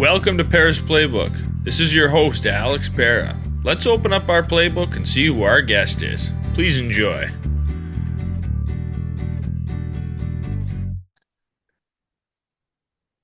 Welcome to Pera's Playbook. This is your host, Alex Pera. Let's open up our playbook and see who our guest is. Please enjoy.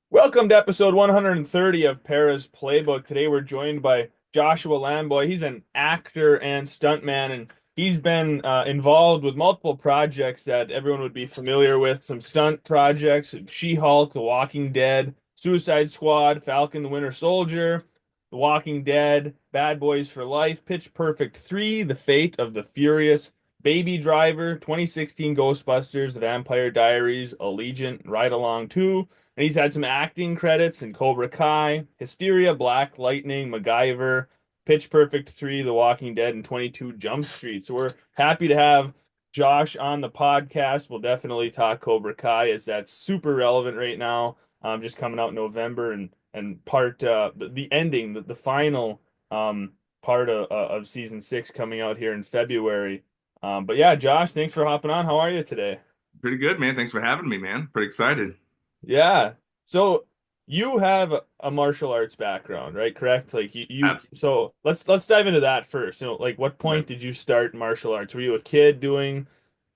Welcome to episode 130 of Pera's Playbook. Today we're joined by Joshua Lamboy. He's an actor and stuntman, and he's been involved with multiple projects that everyone would be familiar with. Some stunt projects: She-Hulk, The Walking Dead, Suicide Squad, Falcon the Winter Soldier, The Walking Dead, Bad Boys for Life, Pitch Perfect 3, The Fate of the Furious, Baby Driver, 2016 Ghostbusters, The Vampire Diaries, Allegiant, Ride Along 2, and he's had some acting credits in Cobra Kai, Hysteria, Black Lightning, MacGyver, Pitch Perfect 3, The Walking Dead, and 22 Jump Street. So we're happy to have Josh on the podcast. We'll definitely talk Cobra Kai as that's super relevant right now. Just coming out in November and part the ending, the final part of season 6 coming out here in February. But yeah, Josh, thanks for hopping on. How are you today? Pretty good, man. Thanks for having me, man. Pretty excited. Yeah. So you have a martial arts background, right? Correct? Like you Absolutely. so let's dive into that first. Like what point did you start martial arts? Were you a kid doing,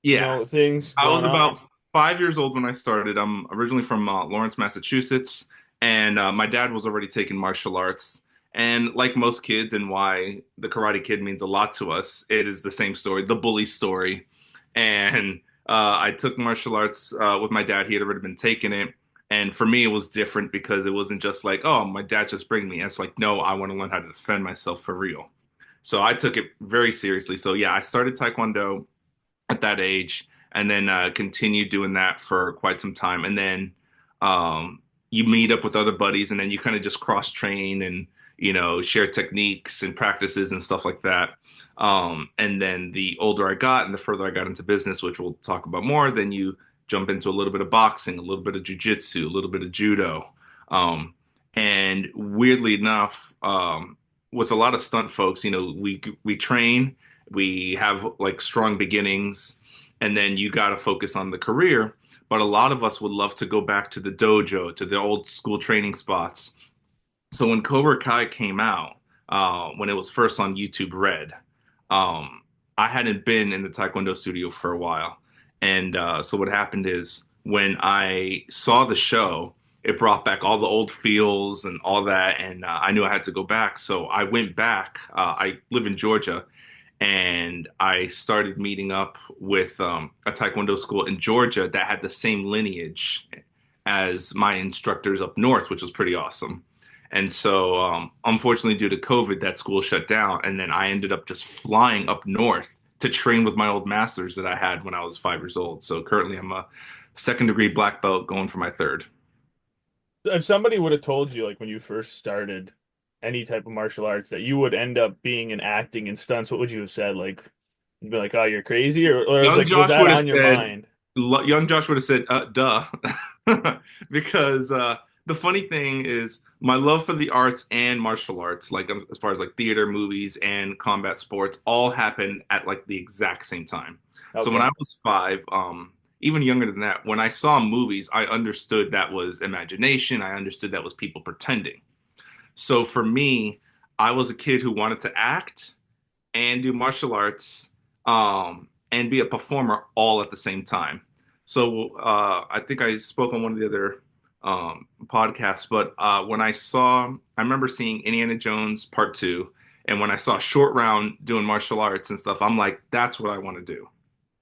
Yeah. things I growing was up? about 5 years old when I started. I'm originally from Lawrence, Massachusetts, and my dad was already taking martial arts. And like most kids, and why the Karate Kid means a lot to us, it is the same story, the bully story. And I took martial arts with my dad. He had already been taking it. And for me, it was different because it wasn't just like, oh, my dad just bring me. It's like, no, I want to learn how to defend myself for real. So I took it very seriously. So yeah, I started Taekwondo at that age, and then continued doing that for quite some time. And then you meet up with other buddies, and then you kind of just cross train and share techniques and practices and stuff like that. And then the older I got, and the further I got into business, which we'll talk about more, then you jump into a little bit of boxing, a little bit of jujitsu, a little bit of judo. Um, and weirdly enough, with a lot of stunt folks, we train, we have like strong beginnings, and then you got to focus on the career. But a lot of us would love to go back to the dojo, to the old school training spots. So when Cobra Kai came out, when it was first on YouTube Red, I hadn't been in the Taekwondo studio for a while. And so what happened is when I saw the show, it brought back all the old feels and all that. And I knew I had to go back. So I went back. I live in Georgia, and I started meeting up with a Taekwondo school in Georgia that had the same lineage as my instructors up north, which was pretty awesome. And so, unfortunately, due to COVID, that school shut down, and then I ended up just flying up north to train with my old masters that I had when I was 5 years old. So currently, I'm a second degree black belt going for my third. If somebody would have told you, like when you first started any type of martial arts, that you would end up being in acting and stunts, what would you have said? Like, you'd be like, "Oh, you're crazy," or Young was Josh that would have on your said, mind? Young Josh would have said, duh. Because the funny thing is, my love for the arts and martial arts, like as far as like theater, movies, and combat sports, all happened at like the exact same time. So when Okay. I was 5, even younger than that, when I saw movies, I understood that was imagination. I understood that was people pretending. So for me, I was a kid who wanted to act and do martial arts, and be a performer all at the same time. So I think I spoke on one of the other podcasts, but when I remember seeing Indiana Jones Part 2, and when I saw Short Round doing martial arts and stuff, I'm like, that's what I want to do.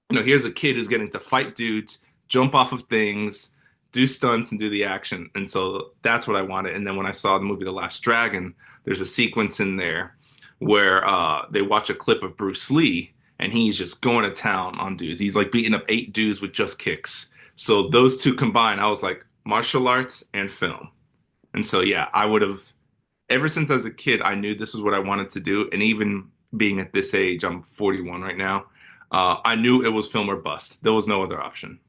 Here's a kid who's getting to fight dudes, jump off of things, do stunts, and do the action. And so that's what I wanted. And then when I saw the movie The Last Dragon, there's a sequence in there where they watch a clip of Bruce Lee, and he's just going to town on dudes. He's like beating up 8 dudes with just kicks. So those two combined, I was like, martial arts and film. And so, yeah, I would have, ever since as a kid, I knew this was what I wanted to do. And even being at this age, I'm 41 right now, I knew it was film or bust. There was no other option.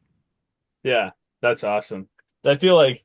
Yeah, that's awesome. I feel like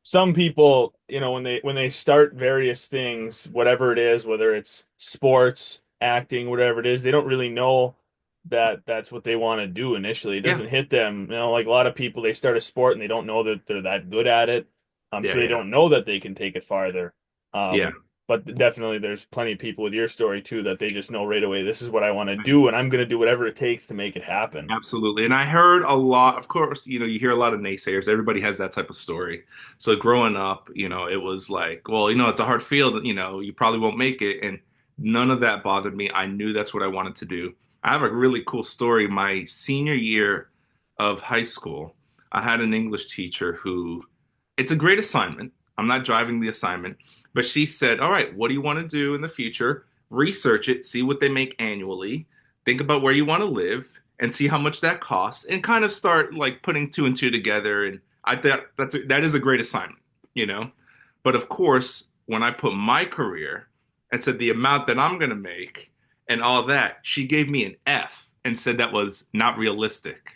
some people, when they start various things, whatever it is, whether it's sports, acting, whatever it is, they don't really know that that's what they want to do initially. It Yeah. doesn't hit them, like a lot of people, they start a sport and they don't know that they're that good at it. Yeah, So they yeah, don't know that they can take it farther. yeah. But definitely there's plenty of people with your story too that they just know right away, this is what I want to do, and I'm going to do whatever it takes to make it happen. Absolutely. And I heard a lot, of course, you hear a lot of naysayers. Everybody has that type of story. So growing up, it was like, well, it's a hard field, you probably won't make it. And none of that bothered me. I knew that's what I wanted to do. I have a really cool story. My senior year of high school, I had an English teacher who, it's a great assignment. I'm not driving the assignment, but she said, all right, what do you want to do in the future? Research it, see what they make annually, think about where you want to live and see how much that costs and kind of start like putting two and two together. And I thought that is a great assignment, you know? But of course, when I put my career and said the amount that I'm going to make and all that, she gave me an F and said that was not realistic.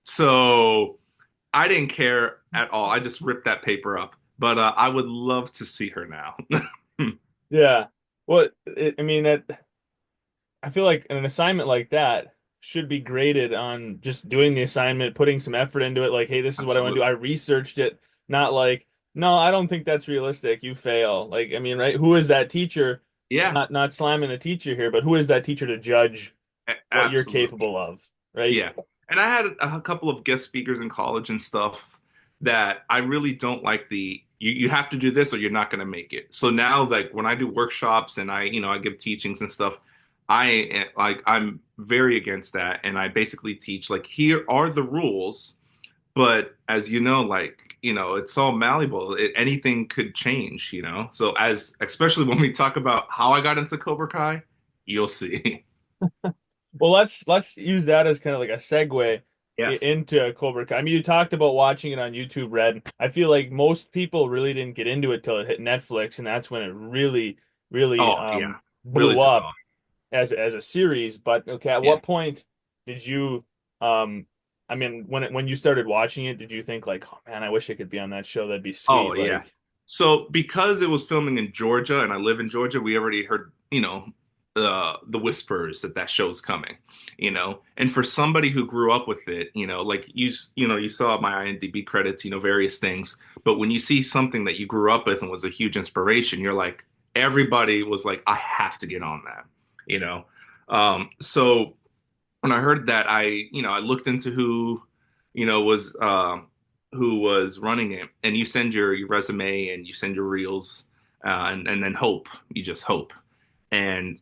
So I didn't care at all. I just ripped that paper up. But I would love to see her now. Yeah. Well, I mean that I feel like an assignment like that should be graded on just doing the assignment, putting some effort into it. Like, hey, this is what I want to do. Absolutely. I researched it, not like, no, I don't think that's realistic. You fail. Like, I mean, right? Who is that teacher? Yeah, Not slamming the teacher here, but who is that teacher to judge what you're absolutely. capable of, right? Yeah. And I had a couple of guest speakers in college and stuff that I really don't like you have to do this or you're not going to make it. So now like when I do workshops and I give teachings and stuff, I'm very against that and I basically teach like here are the rules, but as you know like, it's all malleable. Anything could change. So as especially when we talk about how I got into Cobra Kai, you'll see. Well, let's use that as kind of like a segue Yes. into Cobra Kai. I mean, you talked about watching it on YouTube Red. I feel like most people really didn't get into it till it hit Netflix, and that's when it really Oh, yeah. Really blew took up off. as a series. But okay, at Yeah. what point did you I mean, when you started watching it, did you think like, oh man, I wish I could be on that show. That'd be Oh, sweet. yeah. Like, So because it was filming in Georgia and I live in Georgia, we already heard, the whispers that that show's coming. And for somebody who grew up with it, like you saw my IMDb credits, various things. But when you see something that you grew up with and was a huge inspiration, you're like, everybody was like, I have to get on that, you know? So when I heard that, I looked into you know, was, who was running it, and you send your resume and you send your reels, and then hope, you just hope. And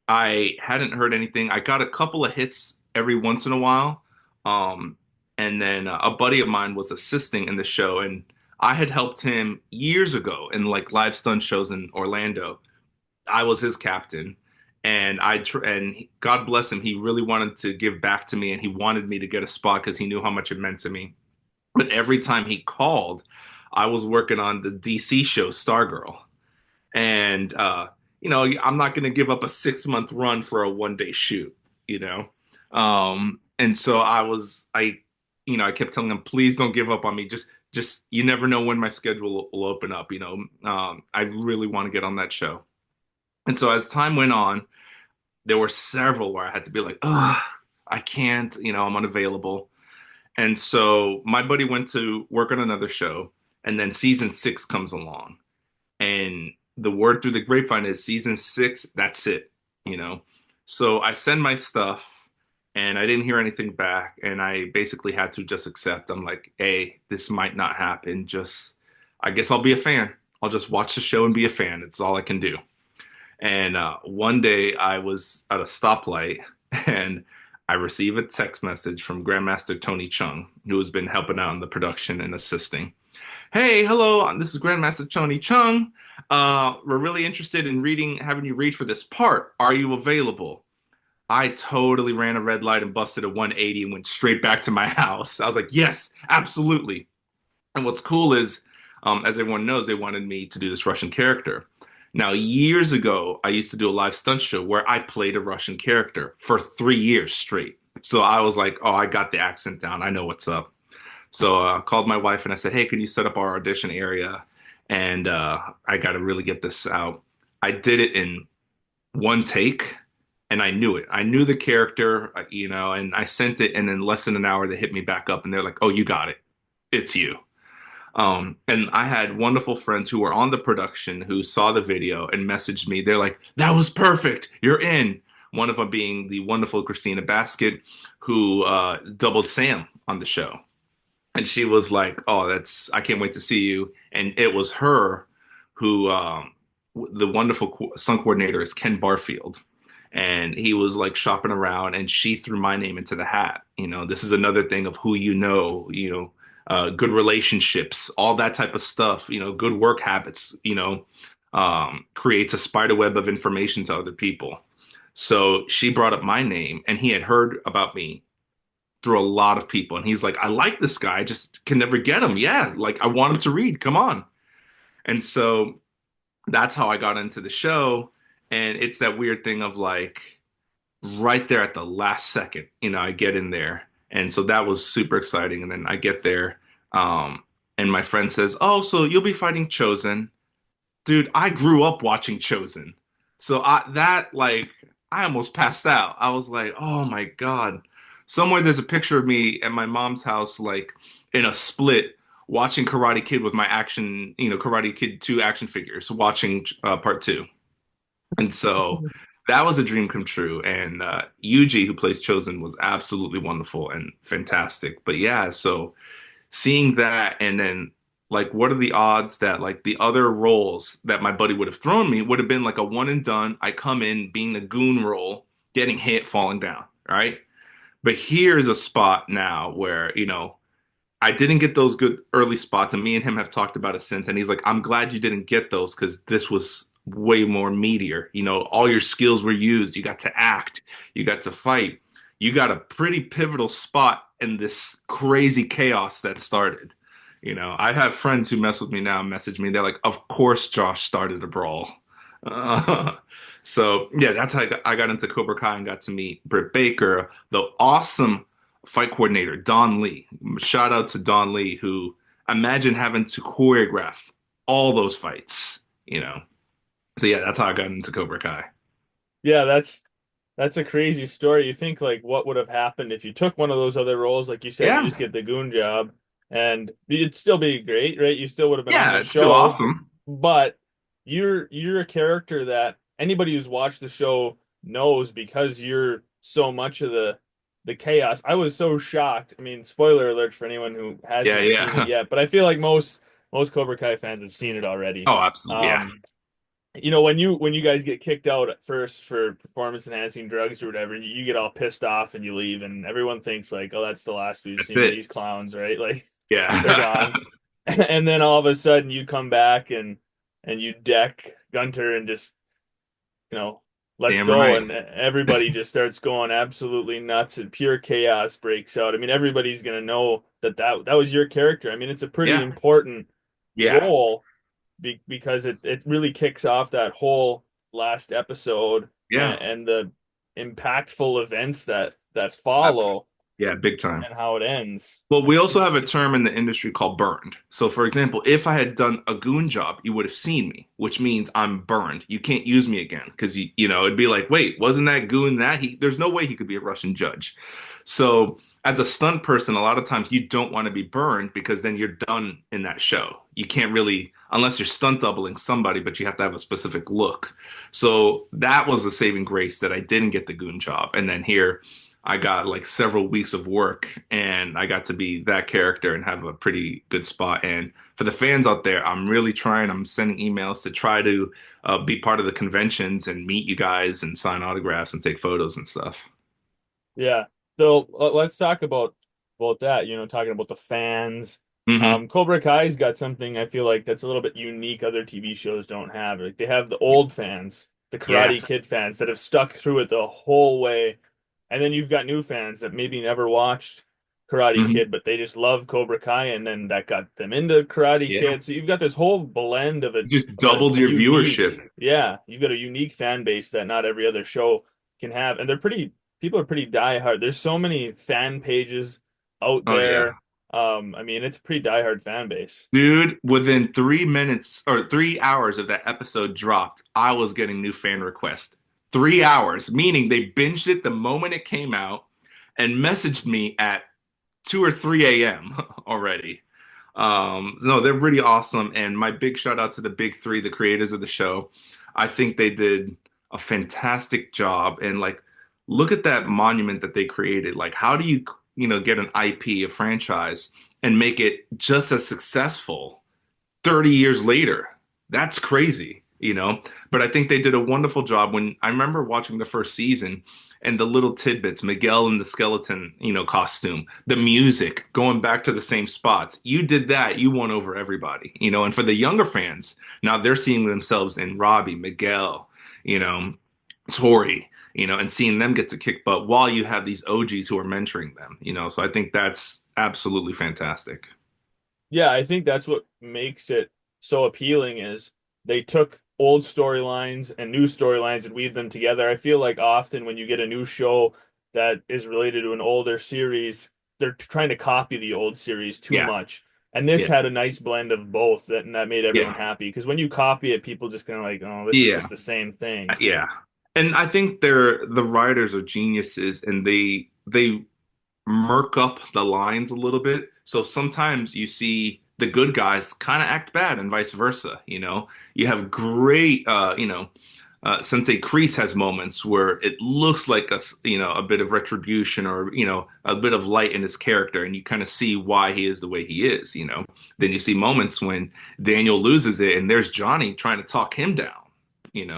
I hadn't heard anything. I got a couple of hits every once in a while. Um, and then a buddy of mine was assisting in the show, and I had helped him years ago in like live stunt shows in Orlando. I was his captain, and God bless him, he really wanted to give back to me, and he wanted me to get a spot because he knew how much it meant to me. But every time he called, I was working on the DC show Stargirl, and I'm not going to give up a 6 month run for a 1 day shoot, you know. And so I kept telling him, please don't give up on me. Just you never know when my schedule will open up. I really want to get on that show. And so as time went on, there were several where I had to be like, oh, I can't, I'm unavailable. And so my buddy went to work on another show, and then season 6 comes along. And the word through the grapevine is season 6, that's it, you know? So I send my stuff and I didn't hear anything back. And I basically had to just accept. I'm like, hey, this might not happen. I guess I'll be a fan. I'll just watch the show and be a fan. It's all I can do. And one day I was at a stoplight and I received a text message from Grandmaster Tony Chung, who has been helping out in the production and assisting. Hey, hello, this is Grandmaster Tony Chung. We're really interested in having you read for this part. Are you available? I totally ran a red light and busted a 180 and went straight back to my house. I was like, yes, absolutely. And what's cool is, as everyone knows, they wanted me to do this Russian character. Now, years ago, I used to do a live stunt show where I played a Russian character for 3 years straight. So I was like, oh, I got the accent down. I know what's up. So I called my wife and I said, hey, can you set up our audition area? And I got to really get this out. I did it in one take and I knew it. I knew the character, and I sent it. And in less than an hour, they hit me back up and they're like, oh, you got it. It's you. And I had wonderful friends who were on the production who saw the video and messaged me. They're like, "That was perfect. You're in." One of them being the wonderful Christina Basket, who doubled Sam on the show. And she was like, "Oh, I can't wait to see you." And it was her who, the wonderful stunt coordinator is Ken Barfield. And he was like shopping around and she threw my name into the hat. This is another thing of who good relationships, all that type of stuff, good work habits, creates a spider web of information to other people. So she brought up my name and he had heard about me through a lot of people. And he's like, "I like this guy, I just can never get him. Yeah, like I want him to read. Come on." And so that's how I got into the show. And it's that weird thing of like right there at the last second, I get in there. And so that was super exciting. And then I get there, and my friend says, "Oh, so you'll be fighting Chosen." Dude, I grew up watching Chosen. So I almost passed out. I was like, "Oh my God." Somewhere there's a picture of me at my mom's house, like in a split, watching Karate Kid with my Karate Kid 2 action figures, watching part two. And so that was a dream come true. And Yuji, who plays Chosen, was absolutely wonderful and fantastic. But yeah, so seeing that and then like what are the odds that like the other roles that my buddy would have thrown me would have been like a one and done. I come in being a goon role, getting hit, falling down, right? But here's a spot now where, I didn't get those good early spots, and me and him have talked about it since. And he's like, "I'm glad you didn't get those because this was way more meatier. All your skills were used. You got to act, you got to fight, you got a pretty pivotal spot in this crazy chaos that started." I have friends who mess with me now, message me. They're like, "Of course, Josh started a brawl." Uh, so yeah, that's how I got into Cobra Kai and got to meet Britt Baker, the awesome fight coordinator, Don Lee. Shout out to Don Lee, who imagine having to choreograph all those fights. So yeah, that's how I got into Cobra Kai. Yeah, that's a crazy story. You think like what would have happened if you took one of those other roles, like you said, you Yeah, just get the goon job and it'd still be great, right? You still would have been on yeah, the it's still show, awesome. but you're a character that anybody who's watched the show knows because you're so much of the chaos. I was so shocked. I mean, spoiler alert for anyone who Yeah, hasn't seen it yeah. yet, but I feel like most Cobra Kai fans have seen it already. Oh, absolutely. Yeah, Um, when you guys get kicked out at first for performance enhancing drugs or whatever, and you get all pissed off and you leave, and everyone thinks like, oh, that's the last we've that's seen of it. these clowns, right? Like they're Yeah, gone. And then all of a sudden you come back and you deck Gunter and just, you know, let's damn go, right. and everybody just starts going absolutely nuts and pure chaos breaks out. I mean, everybody's gonna know that was your character. I mean, it's a pretty Yeah, important yeah, role because it really kicks off that whole last episode yeah. and the impactful events that I- follow yeah, big time. and how it ends. Well, we also have a term in the industry called burned. So, for example, if I had done a goon job, you would have seen me, which means I'm burned. You can't use me again because it'd be like, wait, wasn't that goon that he? There's no way he could be a Russian judge. So, as a stunt person, a lot of times you don't want to be burned because then you're done in that show. You can't really, unless you're stunt doubling somebody, but you have to have a specific look. So that was the saving grace that I didn't get the goon job, and then here. I got like several weeks of work and I got to be that character and have a pretty good spot. And for the fans out there, I'm really trying. I'm sending emails to try to be part of the conventions and meet you guys and sign autographs and take photos and stuff. Yeah. So let's talk about that. Talking about the fans. Hmm. Cobra Kai's got something I feel like that's a little bit unique. Other TV shows don't have. Like they have the old fans, the Karate Yes. Kid fans that have stuck through it the whole way, and then you've got new fans that maybe never watched Karate Hmm. Kid, but they just love Cobra Kai, and then that got them into Karate Yeah. Kid. So you've got this whole blend of Just a doubled your unique, viewership. yeah, you've got a unique fan base that not every other show can have, and they're pretty people are pretty diehard. There's so many fan pages out Oh yeah. there. I mean, it's a pretty diehard fan base. Dude, within 3 minutes or 3 hours of that episode dropped, I was getting new fan requests. 3 hours, meaning they binged it the moment it came out and messaged me at 2 or 3 a.m. already. No, they're really awesome. And my big shout out to the big three, the creators of the show. I think they did a fantastic job. And like, look at that monument that they created. Like, how do you, get an IP, a franchise, and make it just as successful 30 years later? That's crazy, you know? But I think they did a wonderful job. When I remember watching the first season and the little tidbits, Miguel in the skeleton, costume, the music, going back to the same spots. You did that, you won over everybody, and for the younger fans, now they're seeing themselves in Robbie, Miguel, you know, Tori, and seeing them get to kick butt while you have these OGs who are mentoring them, So I think that's absolutely fantastic. Yeah, I think that's what makes it so appealing is they took old storylines and new storylines and weaved them together. I feel like often when you get a new show that is related to an older series, they're trying to copy the old series too Yeah, much. And this yeah, had a nice blend of both and that made everyone yeah, happy. Because when you copy it, people just kind of like, oh, this is yeah. just the same thing. Yeah. And I think the writers are geniuses and they murk up the lines a little bit. So sometimes you see the good guys kind of act bad and vice versa, You have great Sensei Kreese has moments where it looks like a bit of retribution or, a bit of light in his character and you kind of see why he is the way he is. Then you see moments when Daniel loses it and there's Johnny trying to talk him down.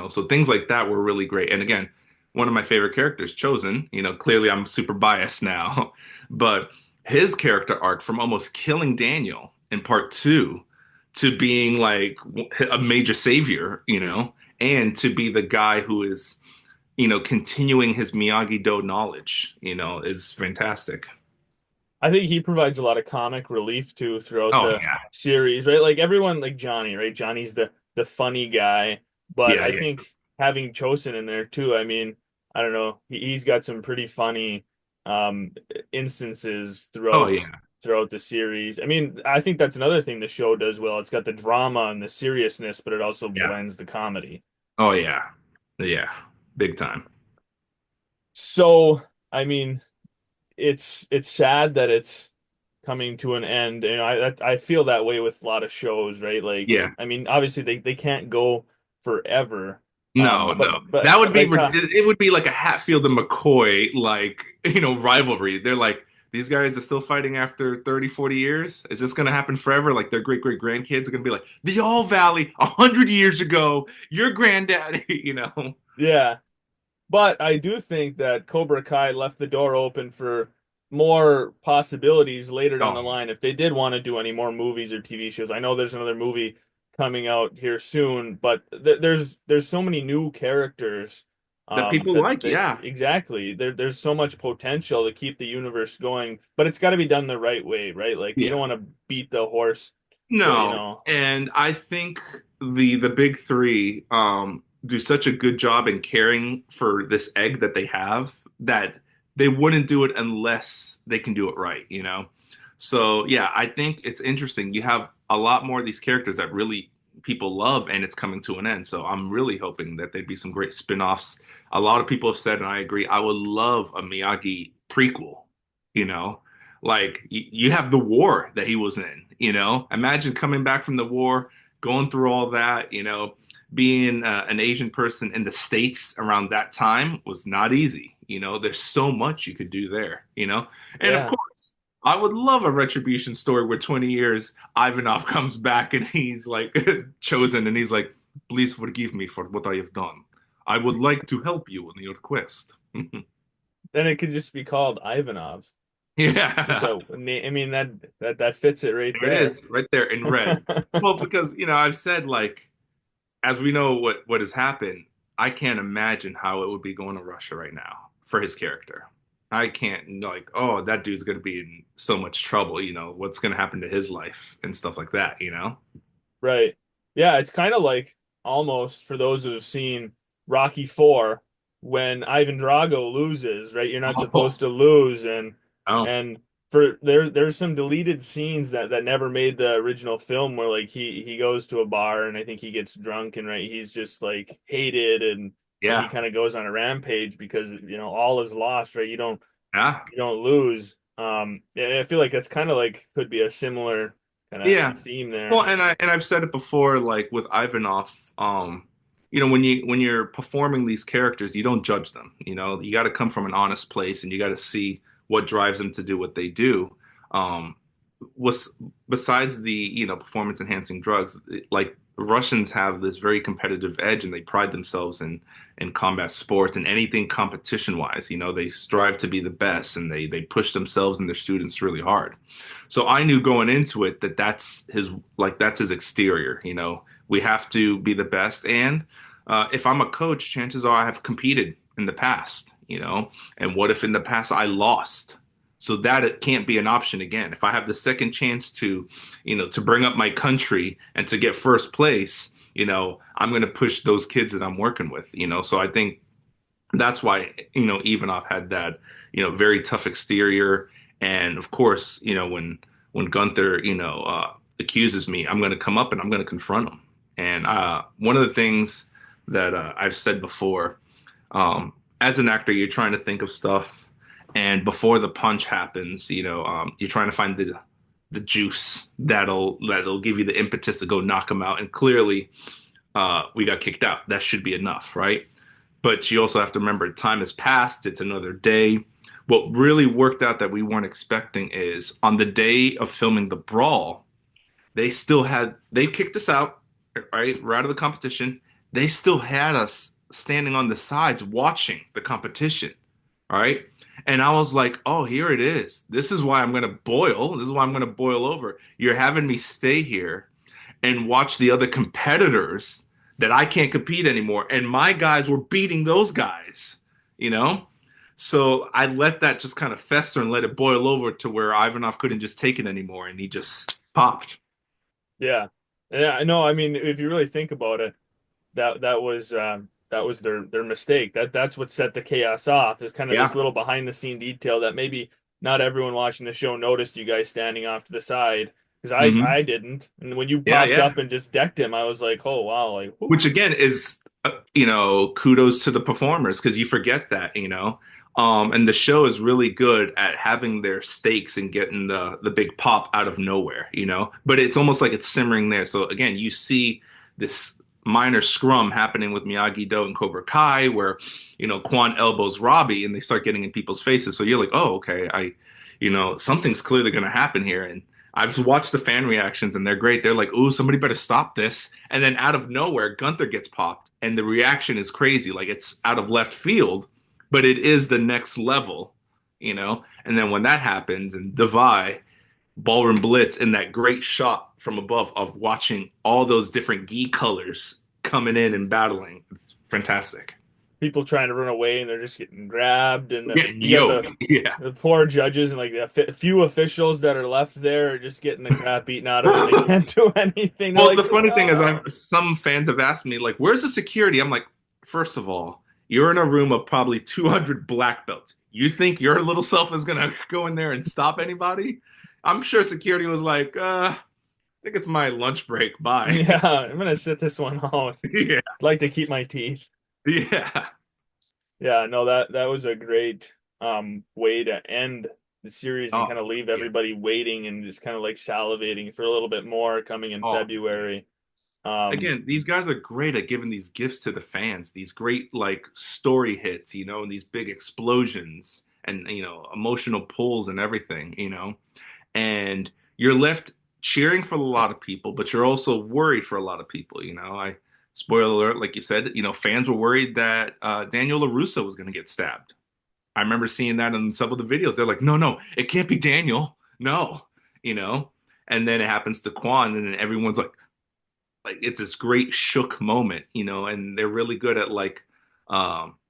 So things like that were really great. And again, one of my favorite characters, Chosen, clearly I'm super biased now, but his character arc from almost killing Daniel in part two to being like a major savior, and to be the guy who is, continuing his Miyagi-Do knowledge, is fantastic. I think he provides a lot of comic relief too throughout Oh the yeah. series, right? Like everyone, like Johnny, right? Johnny's the funny guy, but Yeah, I yeah. think having Chosen in there too. I mean, I don't know, he's got some pretty funny um instances Oh throughout yeah. the series. I mean, I think that's another thing the show does well. It's got the drama and the seriousness, but it also Yeah. blends the comedy. Oh yeah. Yeah. Big time. So, I mean, it's sad that it's coming to an end. And I feel that way with a lot of shows, right? Like, Yeah. I mean, obviously they can't go forever. No, no. That But would be like it would be like a Hatfield and McCoy like, rivalry. They're like these guys are still fighting after 30, 40 years. Is this going to happen forever? Like their great grandkids are going to be like the All Valley 100 years ago, your granddaddy, yeah. But I do think that Cobra Kai left the door open for more possibilities later down Oh, the line if they did want to do any more movies or TV shows. I know there's another movie coming out here soon, but there's so many new characters that people like, that yeah. exactly there's so much potential to keep the universe going, but it's got to be done the right way, right? Like you Yeah. don't want to beat the horse, you No, know. and I think the big three do such a good job in caring for this egg that they have that they wouldn't do it unless they can do it right? So yeah, I think it's interesting. You have a lot more of these characters that really people love, and it's coming to an end. So I'm really hoping that there'd be some great spin-offs. A lot of people have said, and I agree, I would love a Miyagi prequel, you know? Like you have the war that he was in. Imagine coming back from the war, going through all that, being an Asian person in the States around that time was not easy. There's so much you could do there. And of Yeah. course, I would love a retribution story where 20 years Ivanov comes back and he's like chosen and he's like, please forgive me for what I have done. I would like to help you in your quest. Then it could just be called Ivanov. Just Yeah. a I mean that fits it right There it there. is, right there in red. Well, because I've said like, as we know what has happened, I can't imagine how it would be going to Russia right now for his character. I can't like, oh, that dude's going to be in so much trouble. What's going to happen to his life and stuff like that. Right. Yeah, it's kind of like almost for those who have seen Rocky 4 when Ivan Drago loses, right? You're not Oh, supposed to lose oh, and for there's some deleted scenes that never made the original film where like he goes to a bar and I think he gets drunk and right he's just like hated and he yeah, kind of goes on a rampage because all is lost, right? yeah, You don't lose. Yeah, I feel like that's kind of like could be a similar kind of Yeah. theme there. Well, and I've said it before, like with Ivanov, when you're performing these characters, you don't judge them. You got to come from an honest place, and you got to see what drives them to do what they do. Um, was besides the performance enhancing drugs, like Russians have this very competitive edge, and they pride themselves in combat sports and anything competition wise. They strive to be the best, and they push themselves and their students really hard. So I knew going into it that that's his exterior. We have to be the best, and if I'm a coach, chances are I have competed in the past. And what if in the past I lost? So that it can't be an option again. If I have the second chance to bring up my country and to get first place, I'm going to push those kids that I'm working with. So I think that's why, Ivanov had that, very tough exterior. And of course, when Gunther, accuses me, I'm going to come up and I'm going to confront him. And one of the things that I've said before, as an actor, you're trying to think of stuff, and before the punch happens, you're trying to find the juice that'll give you the impetus to go knock him out. And clearly, we got kicked out. That should be enough, right? But you also have to remember time has passed. It's another day. What really worked out that we weren't expecting is on the day of filming the brawl, they kicked us out, right? We're out of the competition. They still had us standing on the sides watching the competition, all right? And I was like, oh, here it is. This is why I'm going to boil. This is why I'm going to boil over. You're having me stay here and watch the other competitors that I can't compete anymore. And my guys were beating those guys, you know? So I let that just kind of fester and let it boil over to where Ivanov couldn't just take it anymore and he just popped. Yeah. Yeah, no, I mean, if you really think about it, that was their mistake. That's what set the chaos off. There's kind of this Yeah. little behind the scene detail that maybe not everyone watching the show noticed you guys standing off to the side because Hmm. I didn't. And when you Yeah, popped yeah. up and just decked him, I was like, oh wow, like whew. Which again is, kudos to the performers because you forget that. And the show is really good at having their stakes and getting the big pop out of nowhere. But it's almost like it's simmering there. So again, you see this minor scrum happening with Miyagi-Do and Cobra Kai where, Quan elbows Robbie and they start getting in people's faces. So you're like, oh, okay, something's clearly going to happen here. And I've watched the fan reactions and they're great. They're like, "Ooh, somebody better stop this." And then out of nowhere, Gunther gets popped and the reaction is crazy. Like it's out of left field, but it is the next level. And then when that happens and Divide, Ballroom Blitz, and that great shot from above of watching all those different gi colors coming in and battling, it's fantastic. People trying to run away and they're just getting grabbed and Getting you got yoked. Yeah. the poor judges and like the few officials that are left there are just getting the crap beaten out of them. They can't do anything. They're Well, like, the funny thing is, no. some fans have asked me, like, "Where's the security?" I'm like, first of all, you're in a room of probably 200 black belts. You think your little self is gonna go in there and stop anybody? I'm sure security was like, I think it's my lunch break. Bye." Yeah, I'm gonna sit this one out. Yeah, I'd like to keep my teeth. yeah. Yeah, no, that was a great way to end the series and Oh, kind of leave yeah. everybody waiting and just kind of like salivating for a little bit more coming in Oh, yeah. February. Um, Again, these guys are great at giving these gifts to the fans. These great like story hits, and these big explosions and emotional pulls and everything. And you're left cheering for a lot of people, but you're also worried for a lot of people. I spoiler alert, like you said, fans were worried that Daniel LaRusso was going to get stabbed. I remember seeing that in some of the videos. They're like, no, no, it can't be Daniel, no, you know. And then it happens to Quan, and then everyone's like it's this great shook moment. And they're really good at like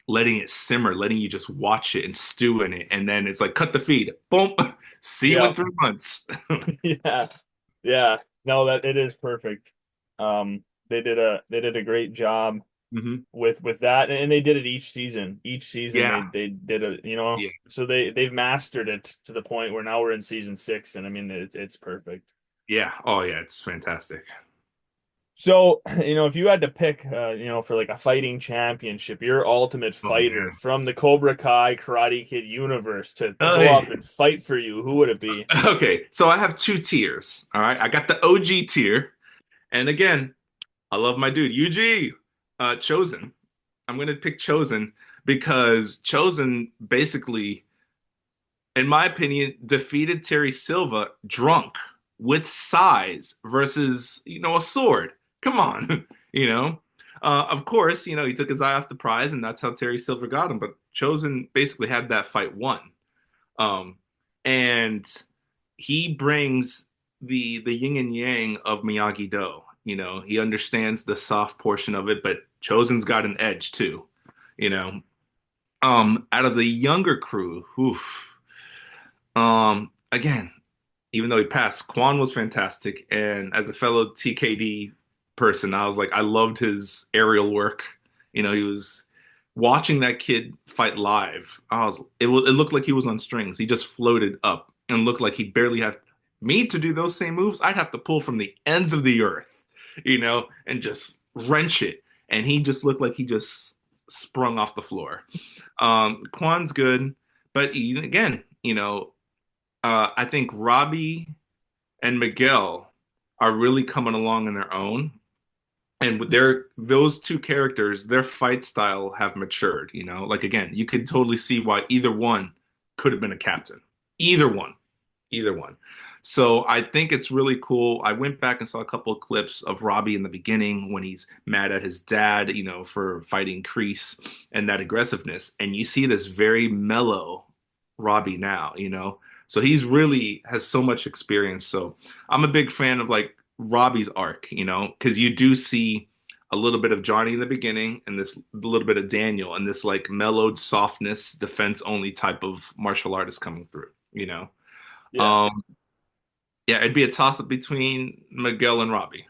letting it simmer, letting you just watch it and stew in it, and then it's like cut the feed, boom, see you in yeah, 3 months. yeah, yeah. No, that it is perfect. They did a great job Hmm. with that, and they did it each season. Each season Yeah, they did it. yeah, So they've mastered it to the point where now we're in season 6, and I mean it's perfect. yeah. Oh yeah, it's fantastic. So, if you had to pick, for like a fighting championship, your ultimate Oh fighter man. from the Cobra Kai Karate Kid universe to Oh, go yeah. up and fight for you, who would it be? Okay, so I have two tiers. All right, I got the OG tier, and again, I love my dude UG, Chosen. I'm gonna pick Chosen because Chosen basically, in my opinion, defeated Terry Silva drunk with size versus, a sword. Come on, you know. Of course, he took his eye off the prize, and that's how Terry Silva got him. But Chosen basically had that fight won. Um, and he brings the yin and yang of Miyagi Do. He understands the soft portion of it, but Chosen's got an edge too. You know, out of the younger crew, oof. Again, even though he passed, Quan was fantastic, and as a fellow TKD person, I was like, I loved his aerial work. He was watching that kid fight live. It looked like he was on strings. He just floated up and looked like he barely had me to do those same moves. I'd have to pull from the ends of the earth, and just wrench it. And he just looked like he just sprung off the floor. Quan's good, but again, I think Robbie and Miguel are really coming along on their own. And with those two characters, their fight style have matured, Like again, you could totally see why either one could have been a captain. Either one. Either one. So I think it's really cool. I went back and saw a couple of clips of Robbie in the beginning when he's mad at his dad, for fighting Kreese and that aggressiveness. And you see this very mellow Robbie now. So he's really has so much experience. So I'm a big fan of like Robbie's arc, because you do see a little bit of Johnny in the beginning and this little bit of Daniel and this like mellowed softness, defense only type of martial artist coming through. Yeah. Um, yeah, it'd be a toss up between Miguel and Robbie.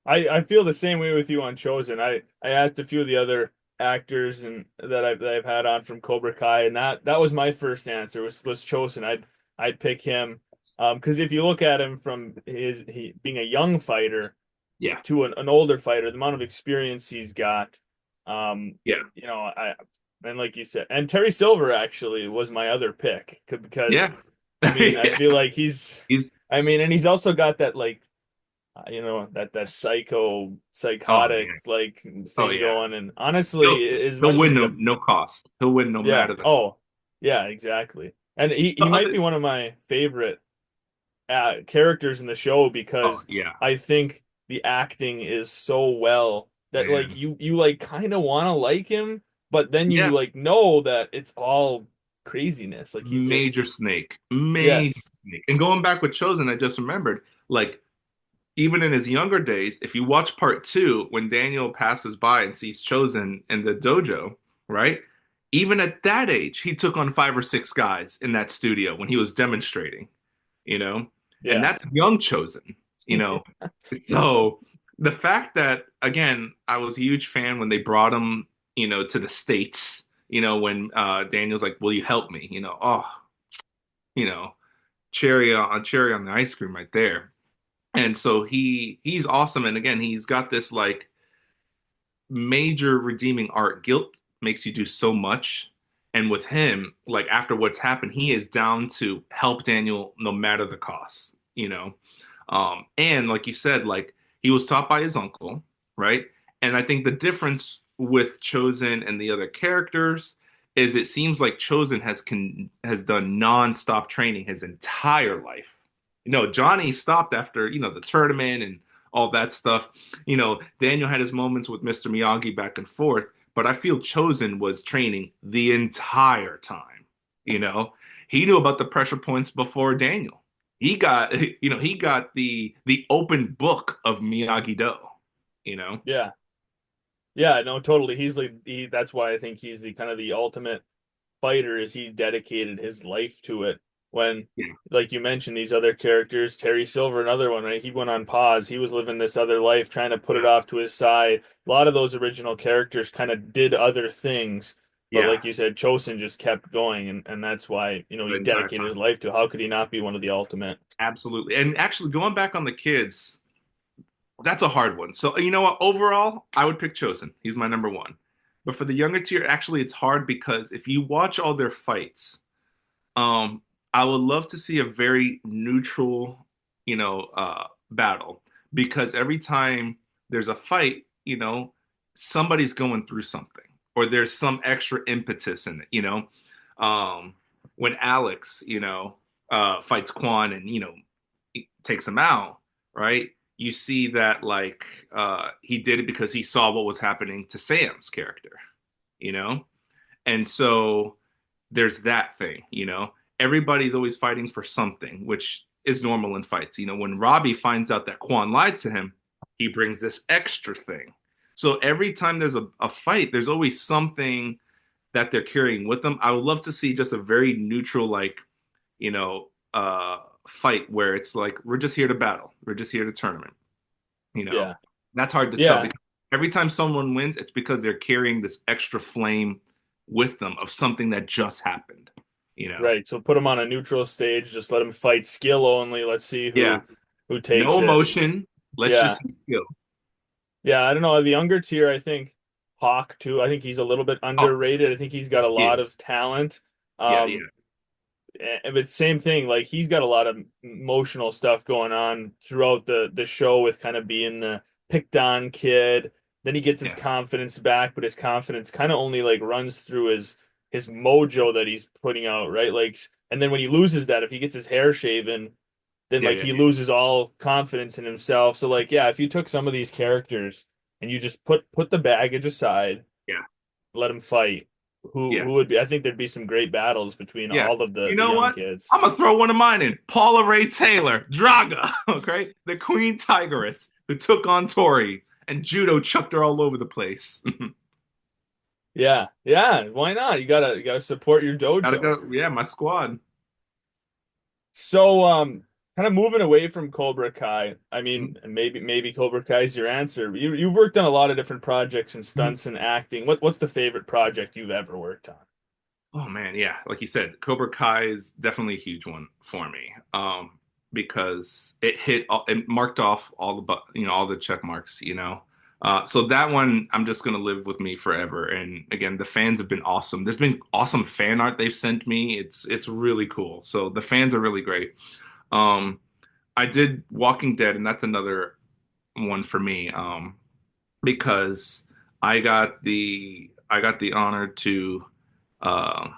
I feel the same way with you on Chosen. I asked a few of the other actors and that I've had on from Cobra Kai, and that was my first answer was Chosen. I'd pick him because if you look at him from he being a young fighter Yeah, to an older fighter, the amount of experience he's got, um, yeah, I and like you said, and Terry Silver actually was my other pick because yeah, I mean I yeah. feel like He's, and he's also got that like that oh psychotic man, like oh thing yeah. going. And He'll honestly, as he'll much as win he's no cost. He'll win no yeah, matter the cost. oh yeah, exactly. And The he might other, be one of my favorite characters in the show oh because yeah, I think the acting is so well that like man, you like kind of want to like him, but then you yeah. like know that it's all craziness. Like he's just Major snake, major yes, snake. And going back with Chosen, I just remembered, like even in his younger days, if you watch part two, when Daniel passes by and sees Chosen in the dojo, right? Even at that age, he took on five or six guys in that studio when he was demonstrating, you know, and yeah, that's young Chosen, you know. So the fact that, again, I was a huge fan when they brought him, to the States, when Daniel's like, "Will you help me?" Oh, you know, cherry on the ice cream right there. And so he's awesome. And again, he's got this like major redeeming arc. Guilt makes you do so much. And with him, like after what's happened, he is down to help Daniel no matter the cost. And like you said, like he was taught by his uncle, right? And I think the difference with Chosen and the other characters is it seems like Chosen has done nonstop training his entire life. Johnny stopped after, the tournament and all that stuff. Daniel had his moments with Mr. Miyagi back and forth, but I feel Chosen was training the entire time. You know, he knew about the pressure points before Daniel. He got the open book of Miyagi Do. You know, yeah. Yeah, no, totally. He's like that's why I think he's the kind of the ultimate fighter is he dedicated his life to it. When yeah, like you mentioned these other characters, Terry Silver, another one, right? He went on pause. He was living this other life, trying to put it yeah, off to his side. A lot of those original characters kind of did other things, but yeah, like you said, Chosen just kept going and that's why, the he entire dedicated his time. life to. How could he not be one of the ultimate? Absolutely. And actually, going back on the kids, That's a hard one. So you know what? Overall, I would pick Chosen. He's my number one. But for the younger tier, actually, it's hard because if you watch all their fights, um, I would love to see a very neutral, battle because every time there's a fight, somebody's going through something or there's some extra impetus in it. Um, when Alex, fights Quan and, he takes him out, right? You see that like he did it because he saw what was happening to Sam's character, you know? And so there's that thing, everybody's always fighting for something, which is normal in fights. When Robbie finds out that Quan lied to him, he brings this extra thing. So every time there's a fight, there's always something that they're carrying with them. I would love to see just a very neutral, like, fight where it's like, we're just here to battle, we're just here to tournament, you know. Yeah. That's hard to tell Yeah. because every time someone wins, it's because they're carrying this extra flame with them of something that just happened, you know. Right. So put him on a neutral stage, just let him fight skill only. Let's see Yeah. who No takes it. emotion. Let's Yeah. just go. Yeah, I don't know. The younger tier, I think Hawk too. I think he's a little bit Oh, underrated. I think he's got a he lot is. of talent. Yeah, yeah, Um, but same thing, like he's got a lot of emotional stuff going on throughout the show with kind of being the picked on kid. Then he gets his yeah, confidence back, but his confidence kind of only like runs through his mojo that he's putting out, right? Like, and then when he loses that, if he gets his hair shaven, then yeah, like yeah, he yeah, loses all confidence in himself. So like, yeah, if you took some of these characters and you just put the baggage aside, yeah, let him fight, yeah, who would be? I think there'd be some great battles between yeah. all of You the know young what? kids. I'm gonna throw one of mine in. Paula Ray Taylor, Draga, okay? The Queen Tigress who took on Tori and judo chucked her all over the place. Yeah, yeah. Why not? You gotta support your Gotta dojo. go. Yeah, my squad. So kind of moving away from Cobra Kai. I Mhm. mean, and maybe Cobra Kai is your answer. You've worked on a lot of different projects and Mhm. stunts and acting. What's the favorite project you've ever worked on? Oh man, yeah. Like you said, Cobra Kai is definitely a huge one for me. Because it marked off all all the check marks. So that one I'm just gonna live with me forever. And again, the fans have been awesome. There's been awesome fan art they've sent me. It's really cool. So the fans are really great. Um, I did Walking Dead, and that's another one for me. Because I got the honor to uh,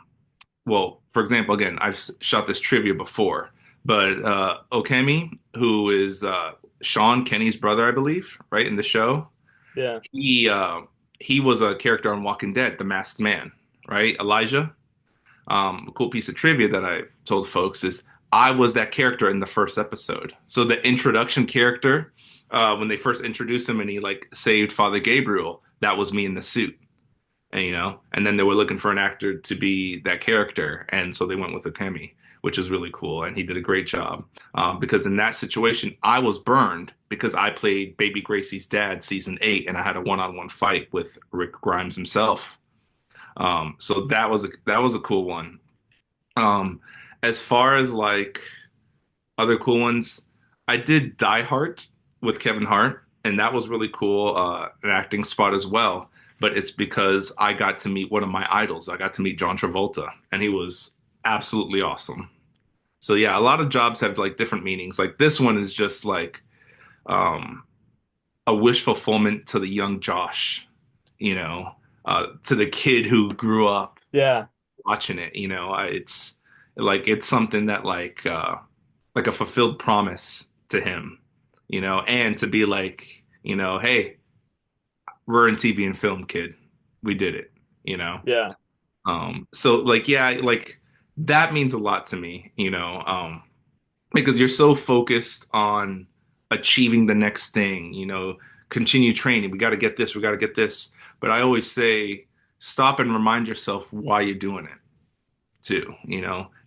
well, for example, again, I've shot this trivia before, but Okemi, who is Sean Kenny's brother, I believe, right in the show, Yeah. he was a character on Walking Dead, the Masked Man, right? Elijah. A cool piece of trivia that I've told folks is I was that character in the first episode. So the introduction character, when they first introduced him and he like saved Father Gabriel, that was me in the suit. And then they were looking for an actor to be that character, and so they went with Akemi, which is really cool, and he did a great job. Because in that situation, I was burned because I played Baby Gracie's dad, season 8, and I had a one-on-one fight with Rick Grimes himself. So that was a cool one. Um, as far as like other cool ones, I did Die Hard with Kevin Hart, and that was really cool, an acting spot as well. But it's because I got to meet one of my idols. I got to meet John Travolta, and he was absolutely awesome. So yeah, a lot of jobs have like different meanings. Like this one is just like um, a wish fulfillment to the young Josh, to the kid who grew up Yeah. watching it. It's it's something that like a fulfilled promise to him, and to be like, hey, we're in TV and film, kid. We did it, you know. Yeah. So like yeah, like that means a lot to me, because you're so focused on achieving the next thing, continue training. We got to get this, we got to get this. But I always say stop and remind yourself why you're doing it too.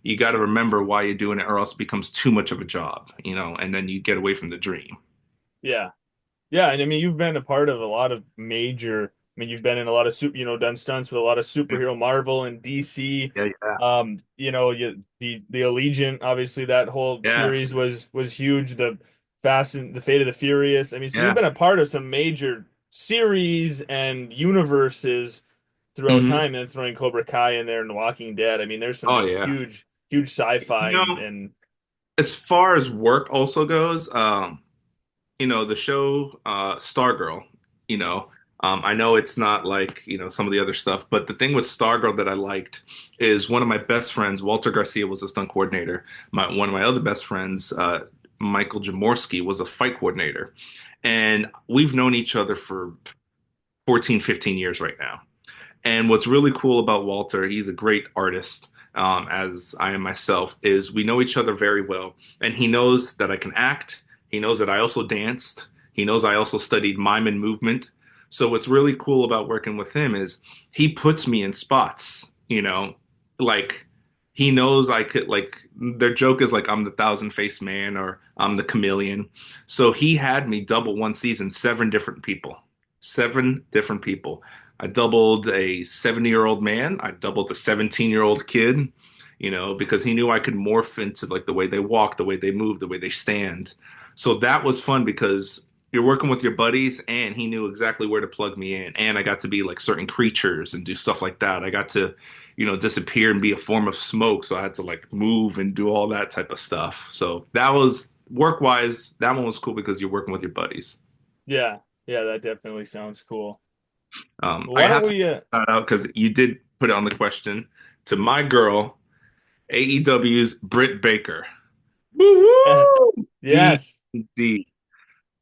You got to remember why you're doing it, or else it becomes too much of a job, and then you get away from the dream. Yeah. Yeah, and I mean you've been a part of a lot of major. I mean you've been in a lot of done stunts with a lot of Yeah, superhero Marvel and DC. yeah, yeah. The Allegiant, obviously that whole Yeah. series was huge. The Fast and the Fate of the Furious. I mean, so you've Yeah. been a part of some major series and universes throughout Hmm. time, and throwing Cobra Kai in there and The Walking Dead. I mean, there's some Oh just yeah. huge sci-fi You know, and as far as work also goes, the show Stargirl, you know, I know it's not like, some of the other stuff, but the thing with Stargirl that I liked is one of my best friends, Walter Garcia, was a stunt coordinator. One of my other best friends, Michael Jaworski, was a fight coordinator. And we've known each other for 14, 15 years right now. And what's really cool about Walter, he's a great artist, as I am myself, is we know each other very well. And he knows that I can act. He knows that I also danced. He knows I also studied mime and movement. So what's really cool about working with him is he puts me in spots, like he knows I could, like, their joke is like I'm the thousand faced man or I'm the chameleon. So he had me double one season, seven different people, seven different people. I doubled a 70-year-old man. I doubled a 17-year-old kid, because he knew I could morph into like the way they walk, the way they move, the way they stand. So that was fun because you're working with your buddies and he knew exactly where to plug me in. And I got to be like certain creatures and do stuff like that. I got to, disappear and be a form of smoke. So I had to like move and do all that type of stuff. So that was work-wise, that one was cool because you're working with your buddies. yeah, yeah, that definitely sounds cool. I Why don't have to we shout out because you did put it on the question to my girl, AEW's Britt Baker. Woo woo! yes. D.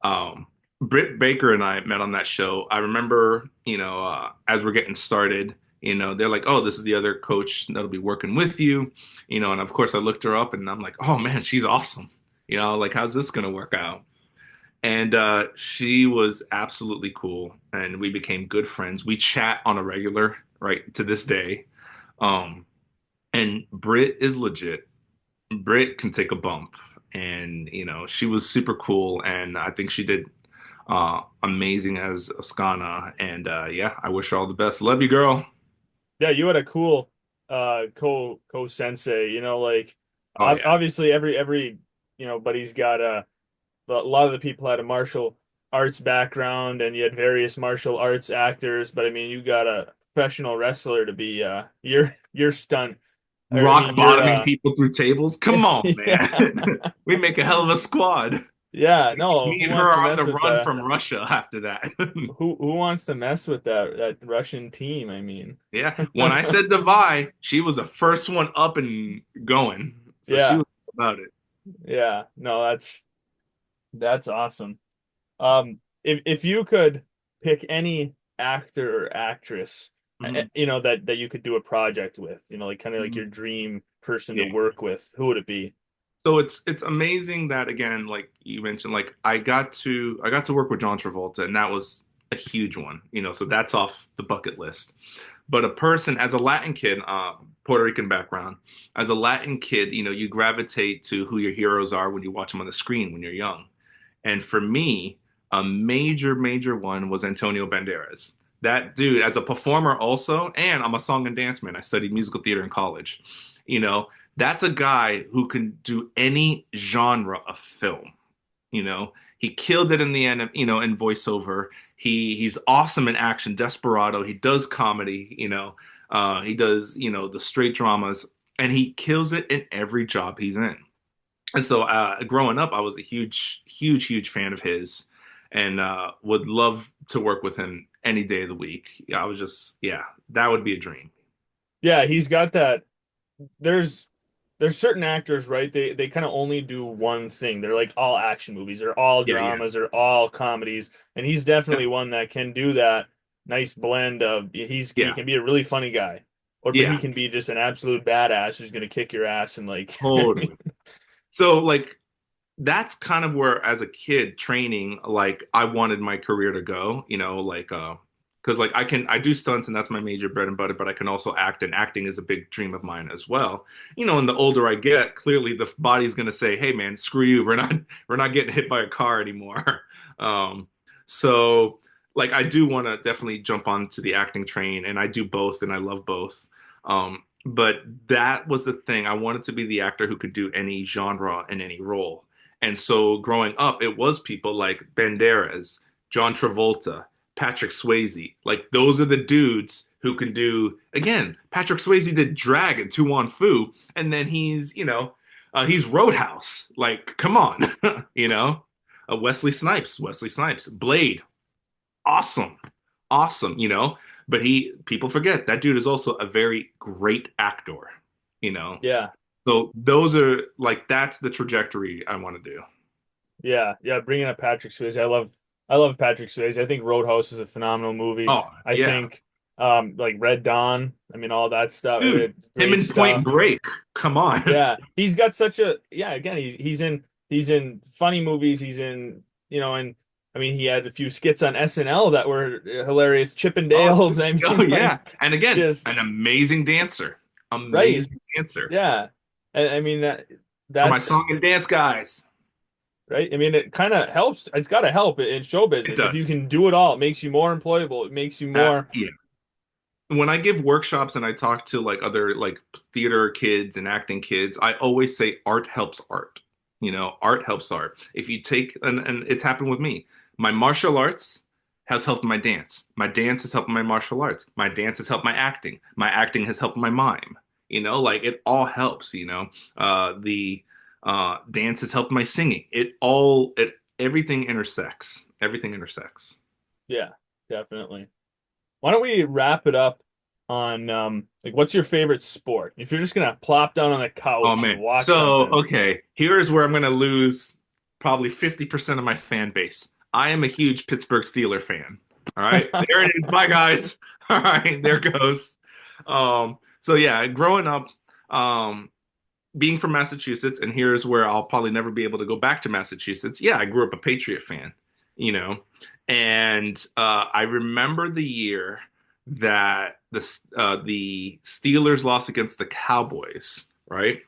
Um, Britt Baker and I met on that show. I remember, as we're getting started, they're like, "Oh, this is the other coach that'll be working with you," and of course I looked her up and I'm like, "Oh man, she's awesome." Like how's this gonna work out? And she was absolutely cool, and we became good friends. We chat on a regular, right, to this day. Um, and Britt is legit. Britt can take a bump, and she was super cool, and I think she did amazing as Ascana. And yeah, I wish her all the best. Love you, girl. Yeah, you had a cool co sensei, like Oh yeah, obviously every buddy's got a lot of the people had a martial arts background, and you had various martial arts actors, but I mean you got a professional wrestler to be your stunt, or I rock mean you're bottoming people through tables. Come on, yeah. man. We make a hell of a squad. Yeah, no, Me who and her wants to are on mess the with run the from Russia after that. who wants to mess with that Russian team, I mean. Yeah, when I said Divide, she was the first one up and going, so she Yeah, was about it. yeah, no, that's awesome. If you could pick any actor or actress, Mhm. that you could do a project with, like kind of like Mhm. your dream person to Yeah. work with, who would it be? So it's amazing that again, like you mentioned, like I got to work with John Travolta, and that was a huge one, So that's off the bucket list. But a person as a Latin kid, Puerto Rican background, as a Latin kid, you gravitate to who your heroes are when you watch them on the screen when you're young. And for me, a major, major one was Antonio Banderas. That dude, as a performer also, and I'm a song and dance man. I studied musical theater in college. You know, that's a guy who can do any genre of film. He killed it in the end, in voiceover. He's awesome in action, desperado. He does comedy, he does, the straight dramas, and he kills it in every job he's in. And so, growing up, I was a huge, huge, huge fan of his, and would love to work with him any day of the week. Yeah, I was just, yeah, that would be a dream. Yeah, he's got that. There's there's certain actors, right? They kind of only do one thing. They're like all action movies, they're all Yeah, yeah, dramas, they're all comedies, and he's yeah, definitely one that can do that nice blend of he yeah, can be a really funny guy, but he yeah, can be just an absolute badass who's gonna kick your ass and like totally. So, like, that's kind of where as a kid training, like I wanted my career to go, like because like I do stunts and that's my major bread and butter, but I can also act, and acting is a big dream of mine as well. And the older I get, clearly the body's gonna say, hey man, screw you, we're not getting hit by a car anymore. um so like I do want to definitely jump onto the acting train, and I do both and I love both. But that was the thing. I wanted to be the actor who could do any genre and any role. And so growing up, it was people like Banderas, John Travolta, Patrick Swayze. Like those are the dudes who can do, again, Patrick Swayze did Drag and Tu Wong Fu, and then he's Roadhouse. Like, come on, you know? Wesley Snipes, Blade, awesome, awesome, you know? But people forget that dude is also a very great actor, you know? Yeah. So those are like, that's the trajectory I want to do. Yeah, yeah, bringing up Patrick Swayze. I love Patrick Swayze. I think Roadhouse is a phenomenal movie. Oh, I yeah. think like Red Dawn, I mean all that stuff. Dude, It's him great in Point stuff. Break. Come on. Yeah. He's got such a yeah, again, he's in funny movies. He's in, and I mean he had a few skits on SNL that were hilarious. Oh, Chippendales, I oh mean yeah. like And again, just an amazing dancer. right. Amazing dancer. Yeah. And I mean For my that's song and dance guys. right? I mean, it kind of helps. It's got to help in show It business. If you does. can do it all, it makes you more employable. It makes you more, Yeah. When I give workshops and I talk to like other like theater kids and acting kids, I always say art helps art. You know, art helps art. If you take and it's happened with me. My martial arts has helped my dance. My dance has helped my martial arts. My dance has helped my acting. My acting has helped my mime. You know, like it all helps, you know. The dance has helped my singing. It everything intersects. Everything intersects. yeah, definitely. Why don't we wrap it up on like what's your favorite sport? If you're just gonna plop down on the Oh couch and man. watch So, something. okay, here's where I'm gonna lose probably 50% of my fan base. I am a huge Pittsburgh Steeler fan. All right. There it is. Bye guys. All right, there goes. So yeah, growing up, um, being from Massachusetts, and here's where I'll probably never be able to go back to Massachusetts. Yeah, I grew up a Patriot fan, you know, and I remember the year that the Steelers lost against the Cowboys, right?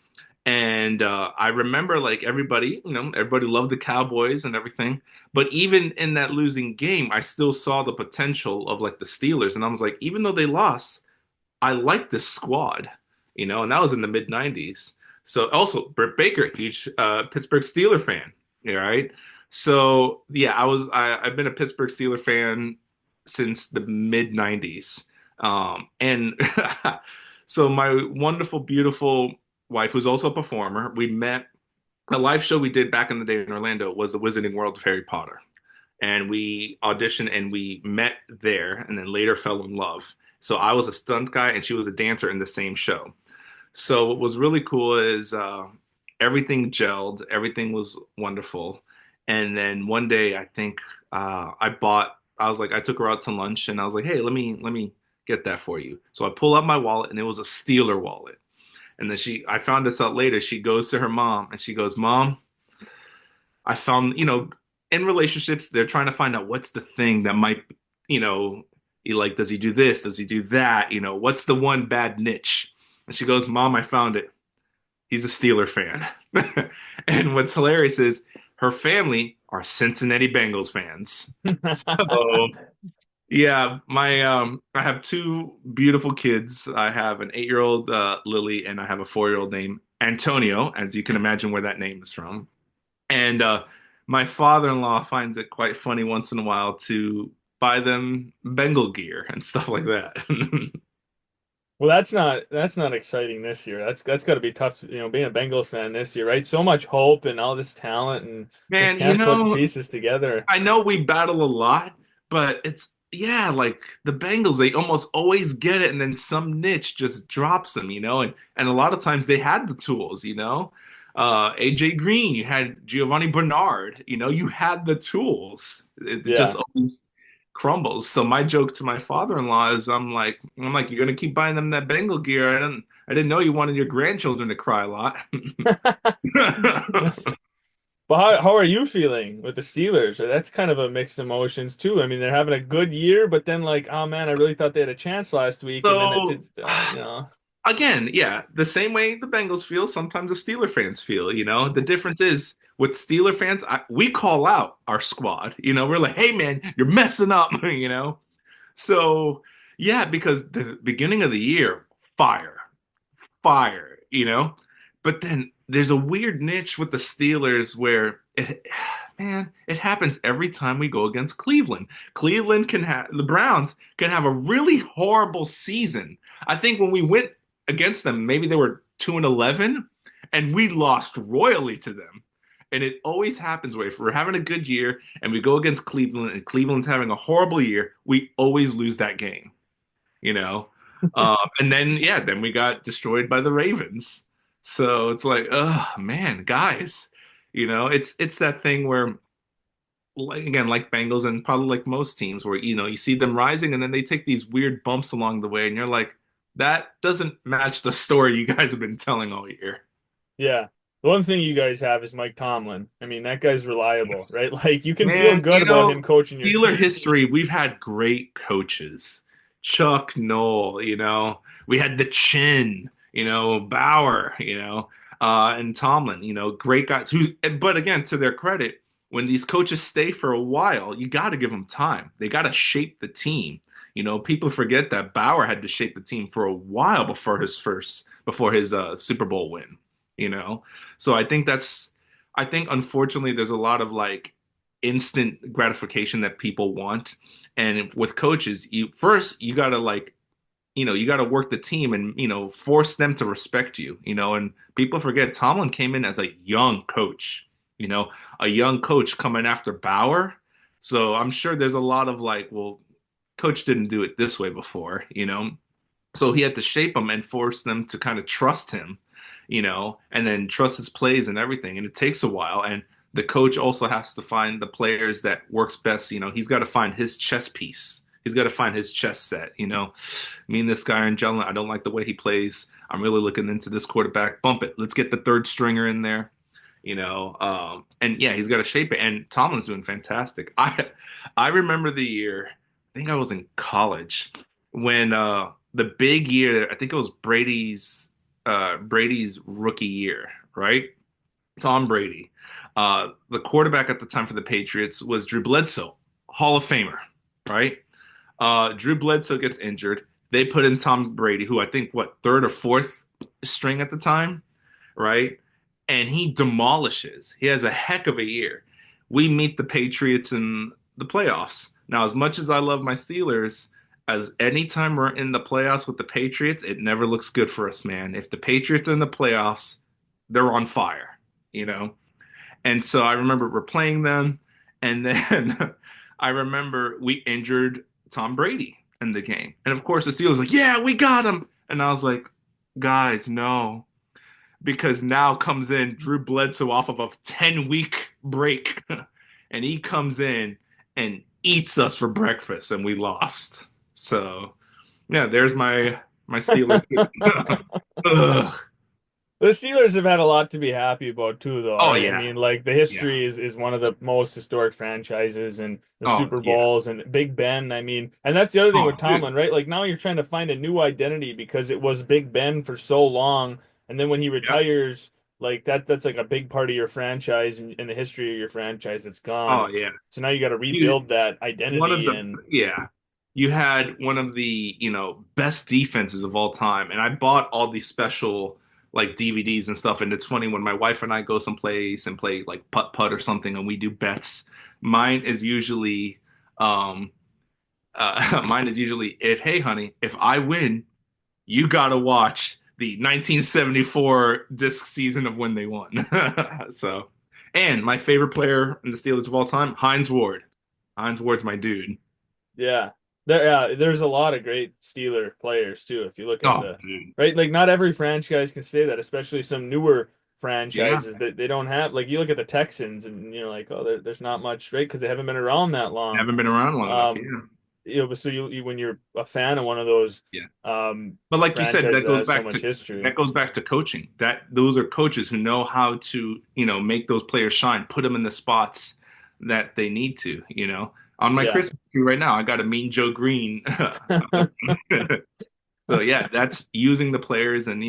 And I remember like everybody, everybody loved the Cowboys and everything. But even in that losing game, I still saw the potential of like the Steelers, and I was like, even though they lost, I like this squad, and that was in the mid '90s. So also Britt Baker, huge Pittsburgh Steeler fan. Yeah, right. So yeah, I've been a Pittsburgh Steeler fan since the mid '90s, and so my wonderful, beautiful wife, who's also a performer, we met. A live show we did back in the day in Orlando was the Wizarding World of Harry Potter, and we auditioned and we met there and then later fell in love. So I was a stunt guy and she was a dancer in the same show. So what was really cool is everything gelled, everything was wonderful. And then one day I think I was like, I took her out to lunch and I was like, hey, let me get that for you. So I pull out my wallet and it was a Steeler wallet. And then I found this out later. She goes to her mom and she goes, Mom, I found, in relationships, they're trying to find out what's the thing that might, you know, like, does he do this? Does he do that? What's the one bad niche? And she goes, Mom, I found it. He's a Steeler fan. And what's hilarious is her family are Cincinnati Bengals fans. So, yeah, I have two beautiful kids. I have an 8-year-old Lily, and I have a 4-year-old named Antonio, as you can imagine where that name is from. And my father-in-law finds it quite funny once in a while to buy them Bengal gear and stuff like that. Well, that's not exciting this year. That's got to be tough, being a Bengals fan this year, right? So much hope and all this talent, and just Man, can't put the pieces together. I know we battle a lot, but yeah, like the Bengals, they almost always get it, and then some niche just drops them, and a lot of times they had the tools, AJ Green, you had Giovanni Bernard, you had the tools. It just Yeah. always crumbles. So my joke to my father-in-law is I'm like, you're gonna keep buying them that Bengal gear. I didn't know you wanted your grandchildren to cry a lot. But how are you feeling with the Steelers? That's kind of a mixed emotions too. I mean, they're having a good year, but then like, oh man, I really thought they had a chance last week, and then it So did, again, yeah, the same way the Bengals feel, sometimes the Steeler fans feel, The difference is with Steeler fans, we call out our squad, we're like, hey man, you're messing up, So yeah, because the beginning of the year, fire, fire, But then there's a weird niche with the Steelers where it, man, it happens every time we go against Cleveland. The Browns can have a really horrible season. I think when we went against them, maybe they were 2-11, and we lost royally to them. And it always happens where if we're having a good year and we go against Cleveland and Cleveland's having a horrible year, we always lose that game, you know? And then, yeah, then we got destroyed by the Ravens. So it's like, oh man, guys, it's that thing where, like, again, like Bengals and probably like most teams, where you see them rising and then they take these weird bumps along the way, and you're like, that doesn't match the story you guys have been telling all year. Yeah. The one thing you guys have is Mike Tomlin. I mean, that guy's reliable, Yes. right? Like you can feel Man, good about him coaching your Steeler team. history, we've had great coaches. Chuck Noll, we had the Chin, Bauer, and Tomlin, great guys but again, to their credit, when these coaches stay for a while, you got to give them time. They got to shape the team. People forget that Bauer had to shape the team for a while before his Super Bowl win, you know? So I think unfortunately there's a lot of like instant gratification that people want. And with coaches, you gotta you gotta work the team and force them to respect you. And people forget Tomlin came in as a young coach, you know, a young coach coming after Bauer. So I'm sure there's a lot of like, well, coach didn't do it this way before, so he had to shape them and force them to kind of trust him, and then trust his plays and everything. And it takes a while. And the coach also has to find the players that works best. He's got to find his chess piece. He's got to find his chess set. Me and this guy in Jalen, I don't like the way he plays. I'm really looking into this quarterback. Bump it. Let's get the third stringer in there. And yeah, he's got to shape it. And Tomlin's doing fantastic. I remember the year. I think I was in college when the big year. I think it was Brady's rookie year, right? Tom Brady. The quarterback at the time for the Patriots was Drew Bledsoe, Hall of Famer, right? Drew Bledsoe gets injured. They put in Tom Brady, who I think what third or fourth string at the time, right? And he demolishes. He has a heck of a year. We meet the Patriots in the playoffs. Now, as much as I love my Steelers, as anytime we're in the playoffs with the Patriots, it never looks good for us, man. If the Patriots are in the playoffs, they're on fire, you know? And so I remember we're playing them, and then I remember we injured Tom Brady in the game. And of course, the Steelers were like, yeah, we got him. And I was like, guys, no, because now comes in Drew Bledsoe off of a 10-week break, and he comes in and eats us for breakfast, and we lost. So, yeah, there's my Steelers. Ugh. The Steelers have had a lot to be happy about too, though, Oh right? I yeah, mean, like the yeah. history is one of the most historic franchises and the Oh Super yeah. Bowls and Big Ben. I mean, and that's the other thing with Oh dude. Tomlin, right? Like now you're trying to find a new identity because it was Big Ben for so long, and then when he Yep. retires, like that's like a big part of your franchise and the history of your franchise that's Oh gone. yeah. So now you got to You rebuild that one of identity the and yeah. You had one of the, best defenses of all time. And I bought all these special like DVDs and stuff. And it's funny when my wife and I go someplace and play like putt putt or something and we do bets. Mine is usually um mine is usually if hey honey, if I win, you gotta watch the 1974 disc season of when they won. So, and my favorite player in the Steelers of all time, Hines Ward. Hines Ward's my dude. yeah. There's a lot of great Steeler players too. If you look at Oh, the dude. right, like not every franchise can say that, especially some newer Yeah. franchises that they don't have. Like you look at the Texans, and you're like, oh, there's not much, right? Because they haven't been around that long. Haven't been around long enough. Um, Yeah. so you when you're a fan of one of those Yeah. But like you said, franchises that has so much history, that goes back to coaching. That those are coaches who know how to, make those players shine, put them in the spots that they need to, On my yeah, Christmas tree right now, I got a Mean Joe Green. So yeah, that's using the players and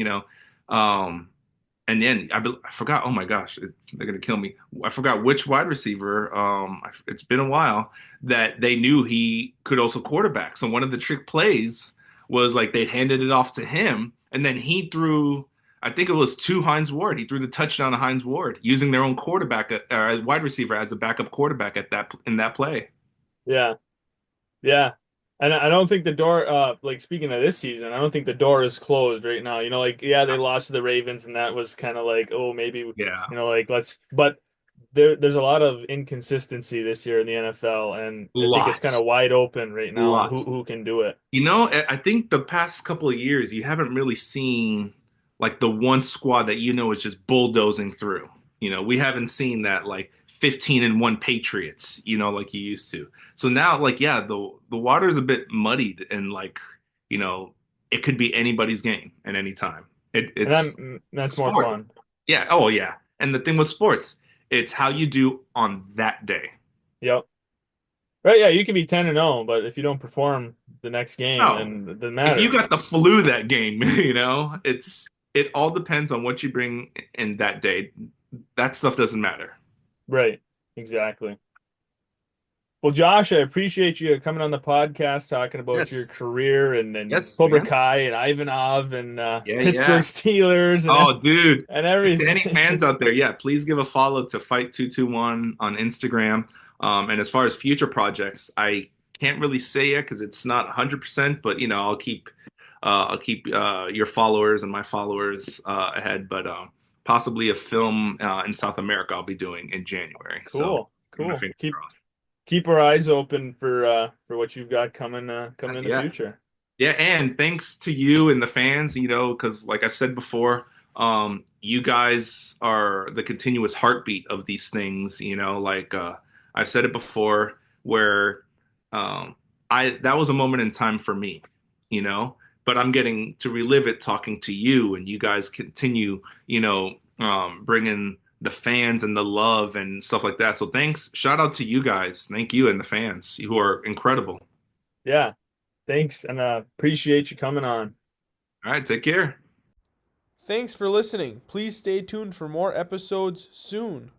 um and then I forgot. Oh my gosh, they're gonna kill me. I forgot which wide receiver. It's been a while that they knew he could also quarterback. So one of the trick plays was like they handed it off to him, and then he threw. I think it was to Hines Ward. He threw the touchdown to Hines Ward using their own quarterback, wide receiver as a backup quarterback at that in that play. Yeah. Yeah. And I don't think the door, like speaking of this season, I don't think the door is closed right now. Like, yeah, they lost to the Ravens and that was kind of like, oh, maybe, Yeah, like but there's a lot of inconsistency this year in the NFL, and I think it's kind lots, of wide open right now on who lots. who can do it. I think the past couple of years you haven't really seen like the one squad that is just bulldozing through. We haven't seen that like 15-1 Patriots, like you used to. So now, like, yeah, the water's a bit muddied and like, you know, it could be anybody's game at any time. And It's that's more sport. fun. Yeah. Oh, yeah. And the thing with sports, it's how you do on that day. Yep. Right, yeah, you can be 10-0, but if you don't perform the next game, No. then it doesn't If you matter. got the flu that game, it all depends on what you bring in that day. That stuff doesn't matter. Right. Exactly. Well, Josh, I appreciate you coming on the podcast talking about your Yes. career and Yes, Cobra man. Kai and Ivanov and Yeah, Pittsburgh yeah. Steelers Oh, dude. and To any fans everything. out there, yeah, please give a follow to Fight221 on Instagram. And as far as future projects, I can't really say yet because it's not 100%, but I'll keep your followers and my followers ahead. But possibly a film in South America I'll be doing in January. So Cool. keep my Cool. fingers crossed. Keep our eyes open for what you've got coming in the Yeah. future. Yeah, and thanks to you and the fans, because like I said before, you guys are the continuous heartbeat of these things, like I've said it before, where I that was a moment in time for me, you know, but I'm getting to relive it talking to you, and you guys continue, bringing the fans and the love and stuff like that. So thanks, shout out to you guys, thank you and the fans who are incredible. Yeah. Thanks, and appreciate you coming on. All right, take care. Thanks for listening. Please stay tuned for more episodes soon.